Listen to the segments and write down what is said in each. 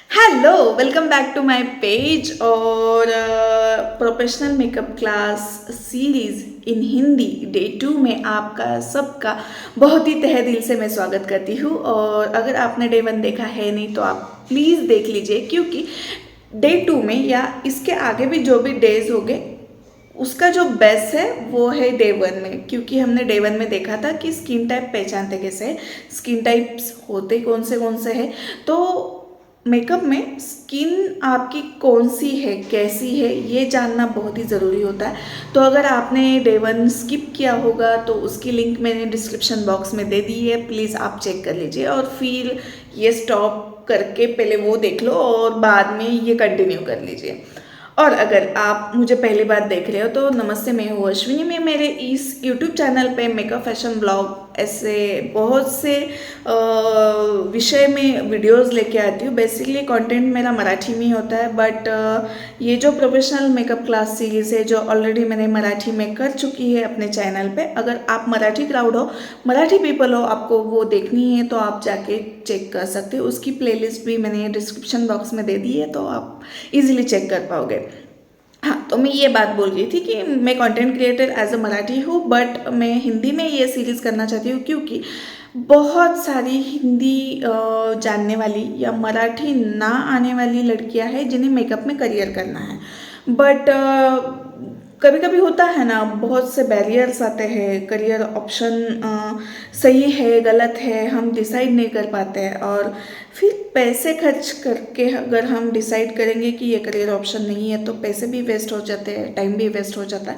Hello, welcome back to my page और professional makeup class series in Hindi day 2 में आपका सबका बहुत ही तहे दिल से मैं स्वागत करती हूँ। और अगर आपने डे 1 देखा है नहीं तो आप प्लीज़ देख लीजिए, क्योंकि डे 2 में या इसके आगे भी जो भी डेज होंगे उसका जो बेस्ट है वो है डे 1 में। क्योंकि हमने डे 1 में देखा था कि स्किन टाइप पहचानते कैसे है, स्किन टाइप्स होते कौन से हैं। तो मेकअप में स्किन आपकी कौन सी है, कैसी है, ये जानना बहुत ही ज़रूरी होता है। तो अगर आपने डे 1 स्किप किया होगा तो उसकी लिंक मैंने डिस्क्रिप्शन बॉक्स में दे दी है, प्लीज़ आप चेक कर लीजिए और फिर ये स्टॉप करके पहले वो देख लो और बाद में ये कंटिन्यू कर लीजिए। और अगर आप मुझे पहली बार देख रहे हो तो नमस्ते, मैं हूँ अश्विनी। मैं मेरे इस यूट्यूब चैनल पे मेकअप फैशन ब्लॉग ऐसे बहुत से विषय में वीडियोस लेके आती हूँ। बेसिकली कंटेंट मेरा मराठी में होता है, बट ये जो प्रोफेशनल मेकअप क्लास सीरीज़ है जो ऑलरेडी मैंने मराठी में कर चुकी है अपने चैनल पे, अगर आप मराठी क्राउड हो, मराठी पीपल हो, आपको वो देखनी है तो आप जाके चेक कर सकते हो। उसकी प्लेलिस्ट भी मैंने डिस्क्रिप्शन बॉक्स में दे दी है, तो आप इजीली चेक कर पाओगे। हाँ, तो मैं ये बात बोल रही थी कि मैं content creator as a Marathi हूँ, बट मैं हिंदी में ये सीरीज़ करना चाहती हूँ क्योंकि बहुत सारी हिंदी जानने वाली या मराठी ना आने वाली लड़कियां हैं जिन्हें मेकअप में करियर करना है। बट कभी कभी होता है ना, बहुत से बैरियर्स आते हैं, करियर ऑप्शन सही है गलत है हम डिसाइड नहीं कर पाते हैं, और फिर पैसे खर्च करके अगर हम डिसाइड करेंगे कि ये करियर ऑप्शन नहीं है तो पैसे भी वेस्ट हो जाते हैं, टाइम भी वेस्ट हो जाता है।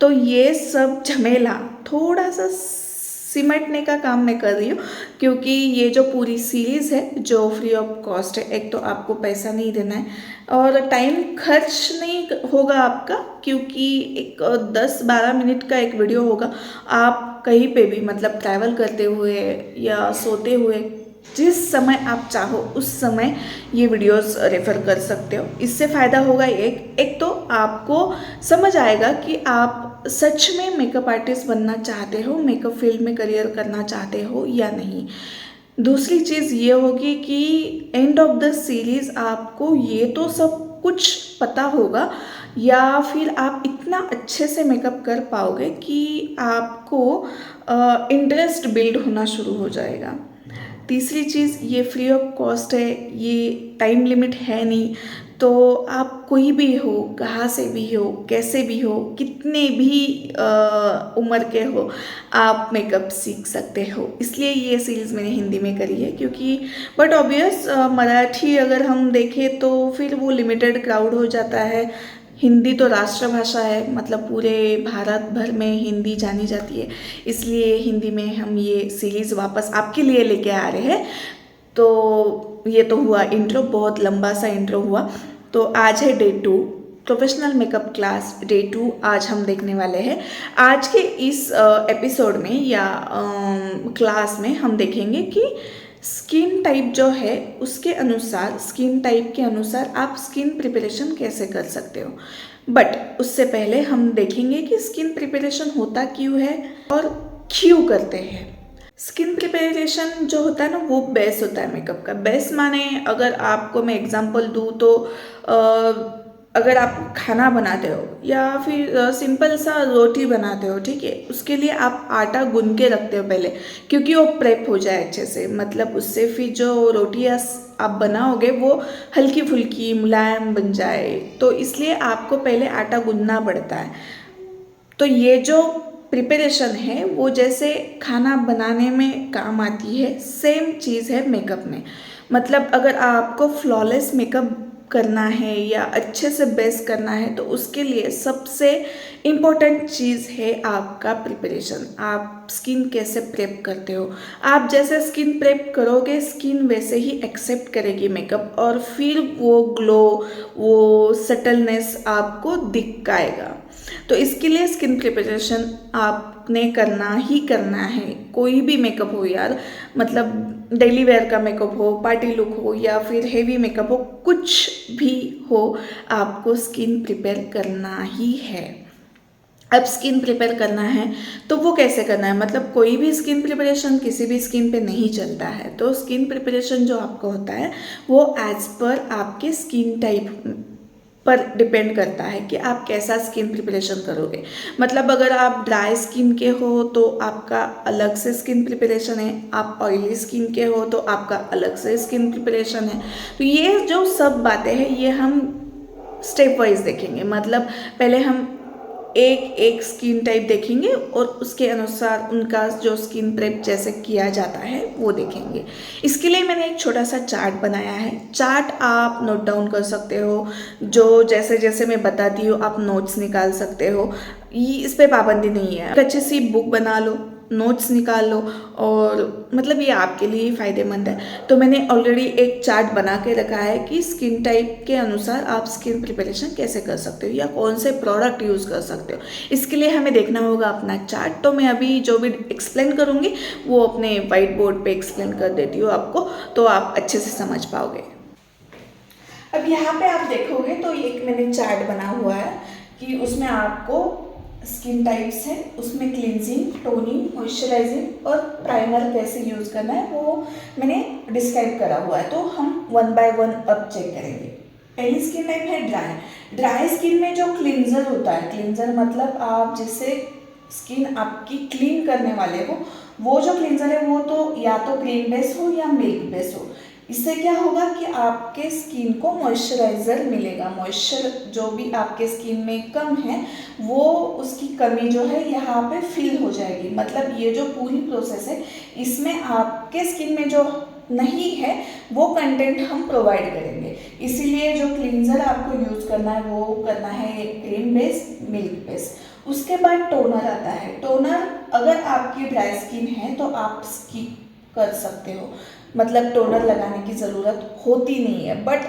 तो ये सब झमेला थोड़ा सा सिमटने का काम मैं कर रही हूँ, क्योंकि ये जो पूरी सीरीज़ है जो फ्री ऑफ कॉस्ट है, एक तो आपको पैसा नहीं देना है और टाइम खर्च नहीं होगा आपका, क्योंकि एक 10-12 मिनट का एक वीडियो होगा। आप कहीं पे भी मतलब ट्रैवल करते हुए या सोते हुए जिस समय आप चाहो उस समय ये वीडियोस रेफर कर सकते हो। इससे फ़ायदा होगा एक तो आपको समझ आएगा कि आप सच में मेकअप आर्टिस्ट बनना चाहते हो, मेकअप फील्ड में करियर करना चाहते हो या नहीं। दूसरी चीज़ ये होगी कि एंड ऑफ द सीरीज़ आपको ये तो सब कुछ पता होगा, या फिर आप इतना अच्छे से मेकअप कर पाओगे कि आपको इंटरेस्ट बिल्ड होना शुरू हो जाएगा। तीसरी चीज़, ये फ्री ऑफ कॉस्ट है, ये टाइम लिमिट है नहीं, तो आप कोई भी हो, कहाँ से भी हो, कैसे भी हो, कितने भी उम्र के हो, आप मेकअप सीख सकते हो। इसलिए ये सीरीज़ मैंने हिंदी में करी है, क्योंकि बट ऑब्वियस मराठी अगर हम देखें तो फिर वो लिमिटेड क्राउड हो जाता है। हिंदी तो राष्ट्रभाषा है, मतलब पूरे भारत भर में हिंदी जानी जाती है, इसलिए हिंदी में हम ये सीरीज़ वापस आपके लिए लेके आ रहे हैं। तो ये तो हुआ इंट्रो, बहुत लंबा सा इंट्रो हुआ। तो आज है day 2, professional makeup class day 2 आज हम देखने वाले हैं। आज के इस एपिसोड में या क्लास में हम देखेंगे कि स्किन टाइप जो है उसके अनुसार, स्किन टाइप के अनुसार आप स्किन प्रिपरेशन कैसे कर सकते हो। बट उससे पहले हम देखेंगे कि स्किन प्रिपरेशन होता क्यों है और क्यों करते हैं। स्किन प्रिपरेशन जो होता है ना, वो बेस होता है मेकअप का। बेस माने अगर आपको मैं एग्जांपल दूँ तो अगर आप खाना बनाते हो या फिर सिंपल सा रोटी बनाते हो, ठीक है, उसके लिए आप आटा गूंद के रखते हो पहले, क्योंकि वो प्रेप हो जाए अच्छे से, मतलब उससे फिर जो रोटियाँ आप बनाओगे वो हल्की फुल्की मुलायम बन जाए, तो इसलिए आपको पहले आटा गूंदना पड़ता है। तो ये जो प्रिपरेशन है वो जैसे खाना बनाने में काम आती है, सेम चीज़ है मेकअप में। मतलब अगर आपको फ्लॉलेस मेकअप करना है या अच्छे से बेस करना है तो उसके लिए सबसे इम्पोर्टेंट चीज़ है आपका प्रिपरेशन। आप स्किन कैसे प्रेप करते हो, आप जैसे स्किन प्रेप करोगे स्किन वैसे ही एक्सेप्ट करेगी मेकअप, और फिर वो ग्लो, वो सटलनेस आपको दिखाएगा। तो इसके लिए स्किन प्रिपरेशन आपने करना ही करना है। कोई भी मेकअप हो यार, मतलब डेली वेयर का मेकअप हो, पार्टी लुक हो या फिर हेवी मेकअप हो, कुछ भी हो, आपको स्किन प्रिपेयर करना ही है। अब स्किन प्रिपेयर करना है तो वो कैसे करना है, मतलब कोई भी स्किन प्रिपरेशन किसी भी स्किन पे नहीं चलता है। तो स्किन प्रिपरेशन जो आपका होता है वो एज पर आपके स्किन टाइप पर डिपेंड करता है कि आप कैसा स्किन प्रिपरेशन करोगे। मतलब अगर आप ड्राई स्किन के हो तो आपका अलग से स्किन प्रिपरेशन है, आप ऑयली स्किन के हो तो आपका अलग से स्किन प्रिपरेशन है। तो ये जो सब बातें हैं ये हम स्टेप वाइज देखेंगे। मतलब पहले हम एक एक स्किन टाइप देखेंगे और उसके अनुसार उनका जो स्किन प्रेप जैसे किया जाता है वो देखेंगे। इसके लिए मैंने एक छोटा सा चार्ट बनाया है। चार्ट आप नोट डाउन कर सकते हो, जो जैसे जैसे मैं बताती हूँ आप नोट्स निकाल सकते हो। इस पे पाबंदी नहीं है। एक अच्छी सी बुक बना लो, नोट्स निकाल लो, और मतलब ये आपके लिए ही फायदेमंद है। तो मैंने ऑलरेडी एक चार्ट बना के रखा है कि स्किन टाइप के अनुसार आप स्किन प्रिपरेशन कैसे कर सकते हो या कौन से प्रोडक्ट यूज़ कर सकते हो। इसके लिए हमें देखना होगा अपना चार्ट। तो मैं अभी जो भी एक्सप्लेन करूँगी वो अपने वाइट बोर्ड पे एक्सप्लेन कर देती हूँ आपको, तो आप अच्छे से समझ पाओगे। अब यहाँ पे आप देखोगे तो एक मैंने चार्ट बना हुआ है कि उसमें आपको स्किन टाइप्स है, उसमें क्लिनजिंग, टोनिंग, मॉइस्चराइजिंग और प्राइमर कैसे यूज़ करना है वो मैंने डिस्क्राइब करा हुआ है। तो हम वन बाय वन अब चेक करेंगे। पहली स्किन टाइप है ड्राई। ड्राई स्किन में जो क्लिनजर होता है, क्लिनजर मतलब आप जिससे स्किन आपकी क्लीन करने वाले हो, वो जो क्लिनजर है वो तो या तो क्रीम बेस हो या मिल्क बेस हो। इससे क्या होगा कि आपके स्किन को मॉइस्चराइज़र मिलेगा। मॉइस्चर जो भी आपके स्किन में कम है वो उसकी कमी जो है यहाँ पे फिल हो जाएगी। मतलब ये जो पूरी प्रोसेस है इसमें आपके स्किन में जो नहीं है वो कंटेंट हम प्रोवाइड करेंगे। इसीलिए जो क्लींजर आपको यूज़ करना है वो करना है क्रीम बेस, मिल्क बेस। उसके बाद टोनर आता है। टोनर अगर आपकी ड्राई स्किन है तो आप स्किप कर सकते हो, मतलब टोनर लगाने की ज़रूरत होती नहीं है, बट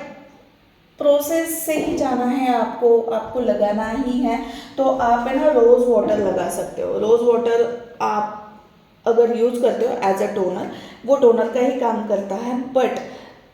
प्रोसेस से ही जाना है आपको, आपको लगाना ही है तो आप है ना रोज़ वाटर लगा सकते हो। रोज़ वाटर आप अगर यूज़ करते हो एज अ टोनर, वो टोनर का ही काम करता है, बट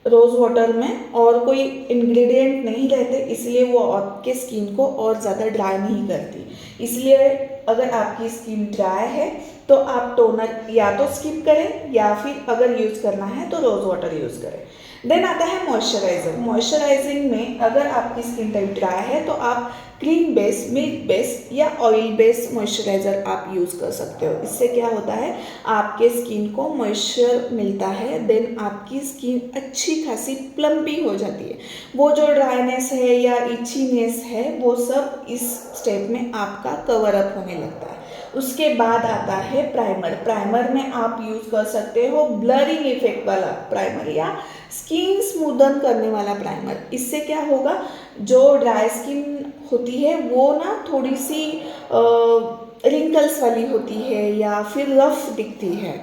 रोज़ वाटर में और कोई इंग्रेडिएंट नहीं रहते, इसलिए वो आपके स्किन को और ज़्यादा ड्राई नहीं करती। इसलिए अगर आपकी स्किन ड्राई है तो आप टोनर या तो स्किप करें या फिर अगर यूज़ करना है तो रोज़ वाटर यूज़ करें। देन आता है मॉइस्चराइज़र। मॉइस्चराइजिंग में अगर आपकी स्किन टाइप ड्राई है तो आप क्रीम बेस, मिल्क बेस या ऑयल बेस मॉइस्चराइज़र आप यूज़ कर सकते हो। इससे क्या होता है आपके स्किन को मॉइस्चर मिलता है, देन आपकी स्किन अच्छी खासी प्लम्पी हो जाती है। वो जो ड्राइनेस है या इचीनेस है वो सब इस स्टेप में आपका कवर अप होने लगता है। उसके बाद आता है प्राइमर। प्राइमर में आप यूज़ कर सकते हो ब्लरिंग इफेक्ट वाला प्राइमर या स्किन स्मूदन करने वाला प्राइमर। इससे क्या होगा, जो ड्राई स्किन होती है वो ना थोड़ी सी रिंकल्स वाली होती है या फिर रफ दिखती है,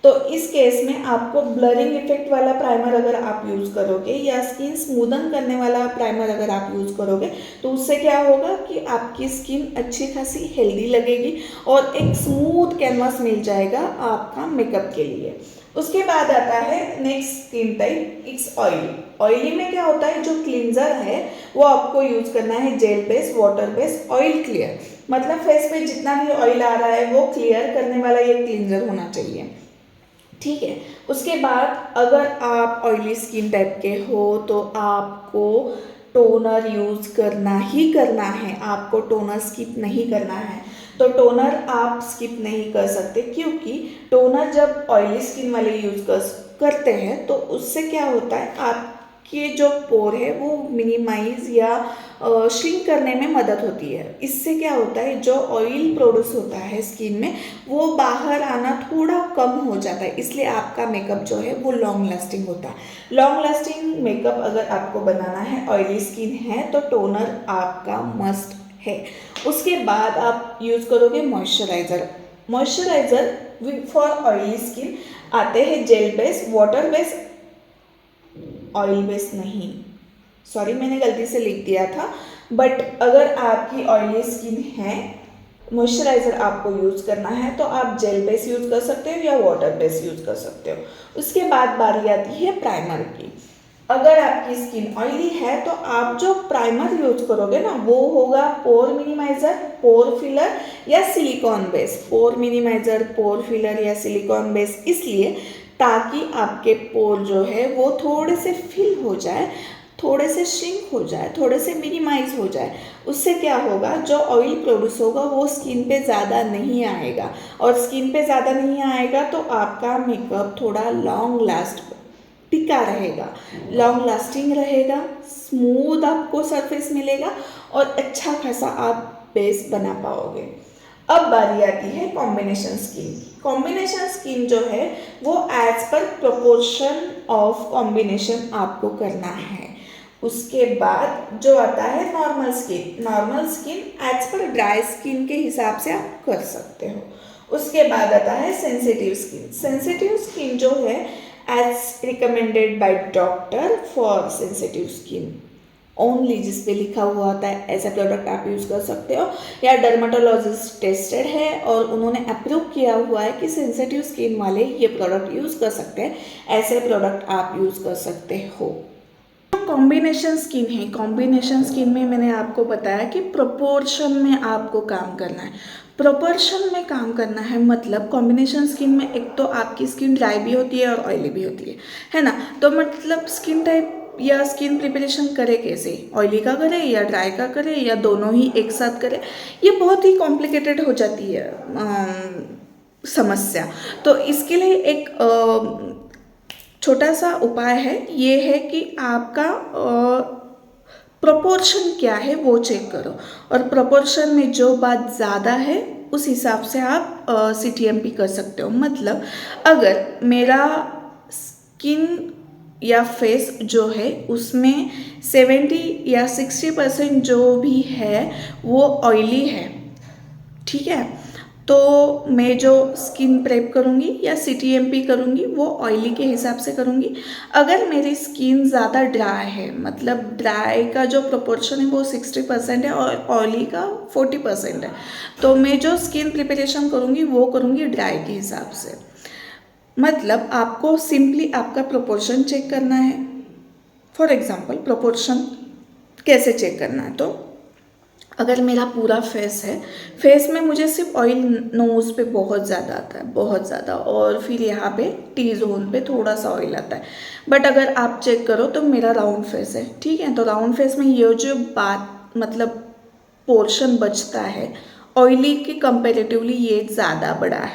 तो इस केस में आपको ब्लरिंग इफेक्ट वाला प्राइमर अगर आप यूज़ करोगे या स्किन स्मूदन करने वाला प्राइमर अगर आप यूज़ करोगे तो उससे क्या होगा कि आपकी स्किन अच्छी खासी हेल्दी लगेगी और एक स्मूथ कैनवास मिल जाएगा आपका मेकअप के लिए। उसके बाद आता है next skin type, it's oily. Oily में क्या होता है, जो क्लींजर है वो आपको यूज़ करना है gel base, water base, oil clear. मतलब फेस पे जितना भी ऑयल आ रहा है वो क्लियर करने वाला ये क्लींजर होना चाहिए, ठीक है। उसके बाद अगर आप ऑयली स्किन टाइप के हो तो आपको टोनर यूज़ करना ही करना है, आपको टोनर स्किप नहीं करना है। तो टोनर आप स्किप नहीं कर सकते, क्योंकि टोनर जब ऑयली स्किन वाले यूज़ करते हैं तो उससे क्या होता है आपके जो पोर है वो मिनिमाइज या श्रिंक करने में मदद होती है। इससे क्या होता है जो ऑयल प्रोड्यूस होता है स्किन में वो बाहर आना थोड़ा कम हो जाता है, इसलिए आपका मेकअप जो है वो लॉन्ग लास्टिंग होता है। लॉन्ग लास्टिंग मेकअप अगर आपको बनाना है, ऑयली स्किन है तो टोनर आपका मस्ट है। उसके बाद आप यूज़ करोगे moisturiser. Moisturiser for oily skin आते हैं gel base, water base, oil base नहीं, सॉरी मैंने गलती से लिख दिया था, बट अगर आपकी ऑयली स्किन है मॉइस्चराइज़र आपको यूज़ करना है तो आप जेल बेस यूज़ कर सकते हो या वाटर बेस यूज़ कर सकते हो। उसके बाद बारी आती है प्राइमर की। अगर आपकी स्किन ऑयली है तो आप जो प्राइमर यूज करोगे ना वो होगा पोर मिनिमाइजर, पोर फिलर या सिलिकॉन बेस। पोर मिनिमाइजर, पोर फिलर या सिलिकॉन बेस इसलिए ताकि आपके पोर जो है वो थोड़े से फिल हो जाए, थोड़े से श्रिंक हो जाए, थोड़े से मिनिमाइज हो जाए। उससे क्या होगा, जो ऑयल प्रोड्यूस होगा वो स्किन पे ज़्यादा नहीं आएगा, और स्किन पे ज़्यादा नहीं आएगा तो आपका मेकअप थोड़ा लॉन्ग लास्ट टिका रहेगा, लॉन्ग लास्टिंग रहेगा, स्मूथ आपको सरफेस मिलेगा और अच्छा खासा आप बेस बना पाओगे। अब बारी आती है कॉम्बिनेशन स्किन। कॉम्बिनेशन स्किन जो है वो as per proportion of combination आपको करना है। उसके बाद जो आता है normal skin. Normal skin as पर ड्राई स्किन के हिसाब से आप कर सकते हो। उसके बाद आता है सेंसिटिव स्किन। सेंसिटिव स्किन जो है as recommended by doctor for sensitive skin only, जिस पे लिखा हुआ होता है ऐसा प्रोडक्ट आप यूज़ कर सकते हो, या डर्माटोलॉजिस्ट टेस्टेड है और उन्होंने अप्रूव किया हुआ है कि सेंसिटिव स्किन वाले ये प्रोडक्ट यूज़ कर सकते हैं, ऐसे प्रोडक्ट आप यूज़ कर सकते हो। कॉम्बिनेशन स्किन है, कॉम्बिनेशन स्किन में मैंने आपको बताया कि प्रोपोर्शन में आपको काम करना है। प्रोपोर्शन में काम करना है मतलब कॉम्बिनेशन स्किन में एक तो आपकी स्किन ड्राई भी होती है और ऑयली भी होती है ना। तो मतलब स्किन टाइप या स्किन प्रिपरेशन करे कैसे, ऑयली का करे या ड्राई का करे या दोनों ही एक साथ करे, ये बहुत ही कॉम्प्लिकेटेड हो जाती है समस्या। तो इसके लिए एक छोटा सा उपाय है, ये है कि आपका प्रोपोर्शन क्या है वो चेक करो, और प्रोपोर्शन में जो बात ज़्यादा है उस हिसाब से आप CTMP कर सकते हो। मतलब अगर मेरा स्किन या फेस जो है उसमें 70 या 60% जो भी है वो ऑयली है, ठीक है, तो मैं जो स्किन प्रेप करूँगी या CTMP करूँगी वो ऑयली के हिसाब से करूँगी। अगर मेरी स्किन ज़्यादा ड्राई है, मतलब ड्राई का जो प्रोपोर्शन है वो 60% है और ऑयली का 40% है, तो मैं जो स्किन प्रिपरेशन करूँगी वो करूँगी ड्राई के हिसाब से। मतलब आपको सिंपली आपका प्रोपोर्शन चेक करना है। फॉर एग्जांपल प्रोपोर्शन कैसे चेक करना है, तो अगर मेरा पूरा फेस है, फेस में मुझे सिर्फ ऑयल नोज़ पे बहुत ज़्यादा आता है, बहुत ज़्यादा, और फिर यहाँ पे टी जोन पे थोड़ा सा ऑयल आता है। बट अगर आप चेक करो तो मेरा राउंड फेस है, ठीक है, तो राउंड फेस में ये जो बात मतलब पोर्शन बचता है ऑयली के कंपेरेटिवली ये ज़्यादा बड़ा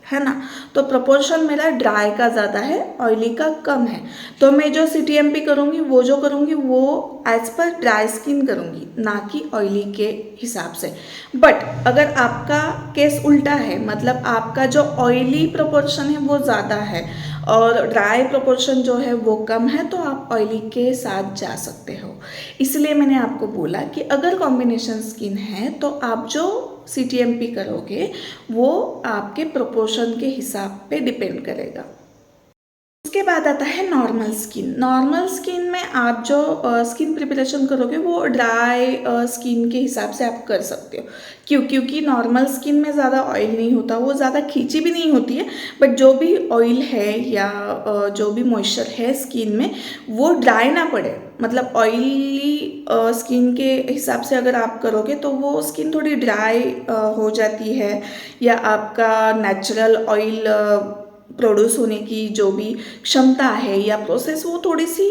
है ना। तो प्रोपोर्शन मेरा ड्राई का ज़्यादा है, ऑयली का कम है। तो मैं जो CTMP करूँगी वो जो करूँगी वो एज पर ड्राई स्किन करूँगी, ना कि ऑयली के हिसाब से। बट अगर आपका केस उल्टा है, मतलब आपका जो ऑयली प्रोपोर्शन है वो ज़्यादा है और ड्राई प्रोपोर्शन जो है वो कम है, तो आप ऑयली के साथ जा सकते हो। इसलिए मैंने आपको बोला कि अगर कॉम्बिनेशन स्किन है तो आप जो CTMP करोगे वो आपके प्रोपोर्शन के हिसाब पे डिपेंड करेगा। उसके बाद आता है नॉर्मल स्किन। नॉर्मल स्किन में आप जो स्किन प्रिपरेशन करोगे वो ड्राई स्किन के हिसाब से आप कर सकते हो। क्योंकि नॉर्मल स्किन में ज़्यादा ऑयल नहीं होता, वो ज़्यादा खींची भी नहीं होती है, बट जो भी ऑयल है या जो भी मॉइस्चर है स्किन में वो ड्राई ना पड़े। मतलब ऑयली स्किन के हिसाब से अगर आप करोगे तो वो स्किन थोड़ी ड्राई हो जाती है, या आपका नेचुरल ऑयल प्रोड्यूस होने की जो भी क्षमता है या प्रोसेस वो थोड़ी सी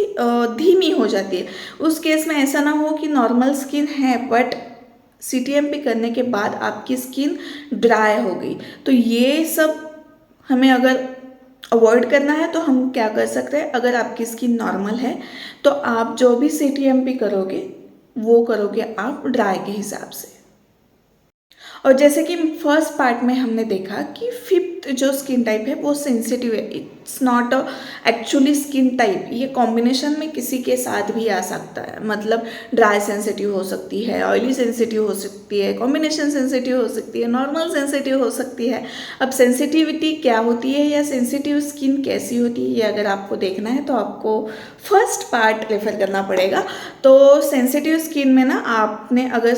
धीमी हो जाती है। उस केस में ऐसा ना हो कि नॉर्मल स्किन है बट CTMP करने के बाद आपकी स्किन ड्राई हो गई। तो ये सब हमें अगर अवॉइड करना है तो हम क्या कर सकते हैं, अगर आपकी स्किन नॉर्मल है तो आप जो भी CTMP करोगे वो करोगे आप ड्राई के हिसाब से। और जैसे कि फर्स्ट पार्ट में हमने देखा कि फिफ्थ जो स्किन टाइप है वो सेंसिटिव है, it's not actually skin type. ये कॉम्बिनेशन में किसी के साथ भी आ सकता है, मतलब ड्राई सेंसिटिव हो सकती है, ऑयली सेंसिटिव हो सकती है, कॉम्बिनेशन सेंसिटिव हो सकती है, नॉर्मल सेंसिटिव हो सकती है। अब सेंसिटिविटी क्या होती है या सेंसिटिव स्किन कैसी होती है, ये अगर आपको देखना है तो आपको फर्स्ट पार्ट रेफर करना पड़ेगा। तो सेंसिटिव स्किन में ना आपने अगर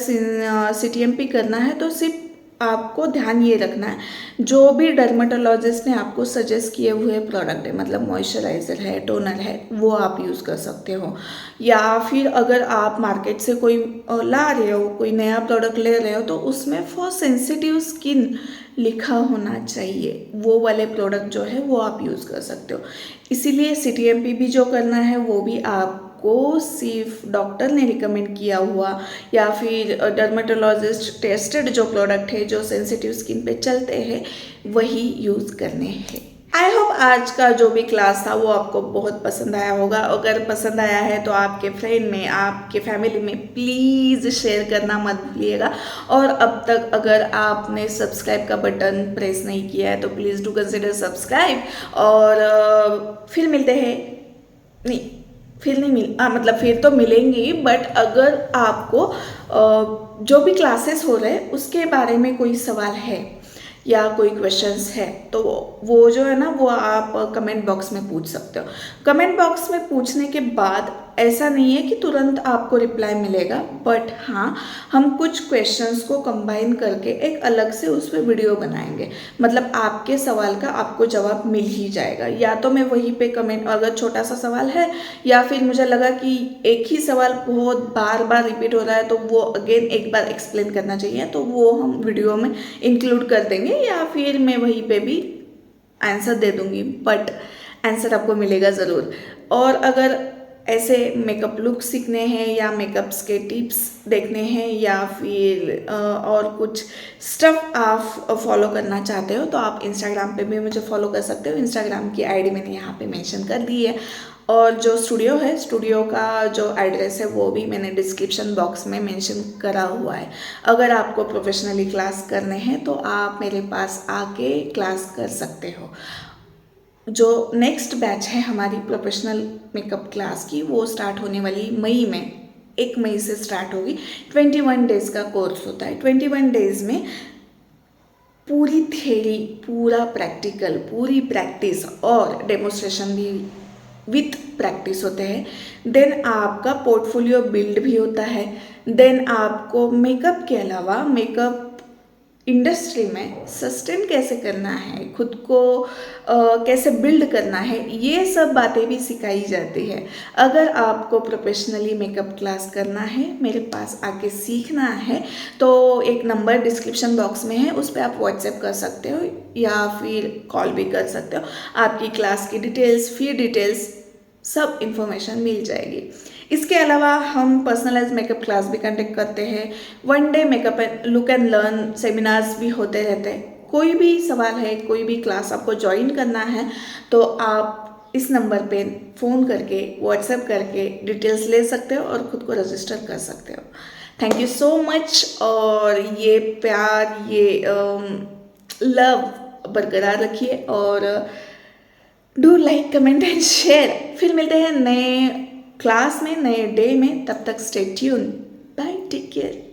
CTMP करना है तो सिर्फ आपको ध्यान ये रखना है, जो भी डर्मेटोलॉजिस्ट ने आपको सजेस्ट किए हुए प्रोडक्ट है, मतलब मॉइस्चराइज़र है, टोनर है, वो आप यूज़ कर सकते हो। या फिर अगर आप मार्केट से कोई ला रहे हो, कोई नया प्रोडक्ट ले रहे हो, तो उसमें फॉर सेंसिटिव स्किन लिखा होना चाहिए, वो वाले प्रोडक्ट जो है वो आप यूज़ कर सकते हो। इसीलिए CTMP भी जो करना है वो भी आपको सिर्फ डॉक्टर ने रिकमेंड किया हुआ या फिर डर्मेटोलॉजिस्ट टेस्टेड जो प्रोडक्ट है जो सेंसिटिव स्किन पे चलते हैं वही यूज़ करने हैं। आई होप आज का जो भी क्लास था वो आपको बहुत पसंद आया होगा। अगर पसंद आया है तो आपके फ्रेंड में, आपके फैमिली में प्लीज़ शेयर करना मत भूलिएगा। और अब तक अगर आपने सब्सक्राइब का बटन प्रेस नहीं किया है तो प्लीज़ डू कंसिडर सब्सक्राइब। और फिर मिलते हैं, नहीं फिर नहीं मतलब फिर तो मिलेंगी, बट अगर आपको जो भी क्लासेस हो रहे हैं उसके बारे में कोई सवाल है या कोई क्वेश्चंस है तो वो जो है ना वो आप कमेंट बॉक्स में पूछ सकते हो। कमेंट बॉक्स में पूछने के बाद ऐसा नहीं है कि तुरंत आपको रिप्लाई मिलेगा, बट हाँ हम कुछ क्वेश्चंस को कंबाइन करके एक अलग से उस पर वीडियो बनाएंगे। मतलब आपके सवाल का आपको जवाब मिल ही जाएगा, या तो मैं वहीं पे कमेंट, अगर छोटा सा सवाल है या फिर मुझे लगा कि एक ही सवाल बहुत बार बार रिपीट हो रहा है तो वो अगेन एक बार एक्सप्लेन करना चाहिए, तो वो हम वीडियो में इंक्लूड कर देंगे, या फिर मैं वहीं पे भी आंसर दे दूंगी, बट आंसर आपको मिलेगा ज़रूर। और अगर ऐसे मेकअप लुक सीखने हैं या मेकअप्स के टिप्स देखने हैं या फिर और कुछ स्टफ आप फॉलो करना चाहते हो तो आप इंस्टाग्राम पे भी मुझे फॉलो कर सकते हो। इंस्टाग्राम की आईडी मैंने यहाँ पे मेंशन कर दी है, और जो स्टूडियो है, स्टूडियो का जो एड्रेस है वो भी मैंने डिस्क्रिप्शन बॉक्स में मेंशन करा हुआ है। अगर आपको प्रोफेशनली क्लास करने हैं तो आप मेरे पास आके क्लास कर सकते हो। जो नेक्स्ट बैच है हमारी प्रोफेशनल मेकअप क्लास की वो स्टार्ट होने वाली मई में, 1 मई से स्टार्ट होगी। 21 डेज़ का कोर्स होता है। 21 डेज़ में पूरी थ्योरी, पूरा प्रैक्टिकल, पूरी प्रैक्टिस और डेमोस्ट्रेशन भी विथ प्रैक्टिस होते हैं। देन आपका पोर्टफोलियो बिल्ड भी होता है। देन आपको मेकअप के अलावा मेकअप इंडस्ट्री में सस्टेन कैसे करना है, खुद को कैसे बिल्ड करना है, ये सब बातें भी सिखाई जाती है। अगर आपको प्रोफेशनली मेकअप क्लास करना है, मेरे पास आके सीखना है, तो एक नंबर डिस्क्रिप्शन बॉक्स में है, उस पर आप व्हाट्सएप कर सकते हो या फिर कॉल भी कर सकते हो। आपकी क्लास की डिटेल्स, फी डिटेल्स, सब इन्फॉर्मेशन मिल जाएगी। इसके अलावा हम पर्सनलाइज मेकअप क्लास भी कंडक्ट करते हैं। 1 day makeup look and learn seminars भी होते रहते हैं। कोई भी सवाल है, कोई भी क्लास आपको ज्वाइन करना है तो आप इस नंबर पे फ़ोन करके, व्हाट्सएप करके डिटेल्स ले सकते हो और ख़ुद को रजिस्टर कर सकते हो। Thank you so much. और ये प्यार, ये लव बरकरार रखिए और do like, comment and share. फिर मिलते हैं नए क्लास में, नए डे में। तब तक stay tune. Bye, take care.